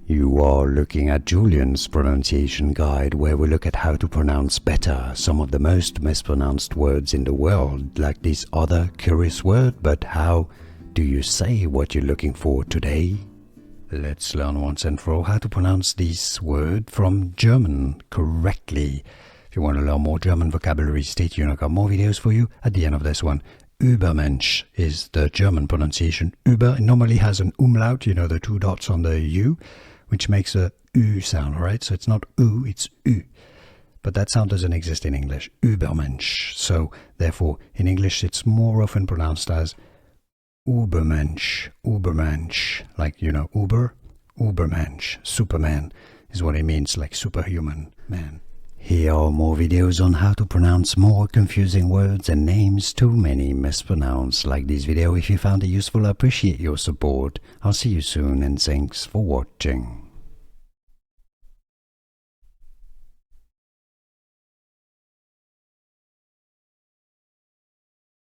You are looking at Julian's pronunciation guide, where we look at how to pronounce better some of the most mispronounced words in the world, like this other curious word. But how do you say what you're looking for today? Let's learn once and for all how to pronounce this word from German correctly. If you want to learn more German vocabulary, stay tuned. I've got more videos for you at the end of this one. Ubermensch is the German pronunciation. Über normally has an umlaut, you know, the two dots on the U, which makes a U sound, right? So it's not U, it's U. But that sound doesn't exist in English. Ubermensch. So therefore, in English, it's more often pronounced as Ubermensch, Ubermensch, like, you know, Uber, Ubermensch, Superman is what it means, like superhuman man. Here are more videos on how to pronounce more confusing words and names too many mispronounced. Like this video if you found it useful. I appreciate your support. I'll see you soon and thanks for watching.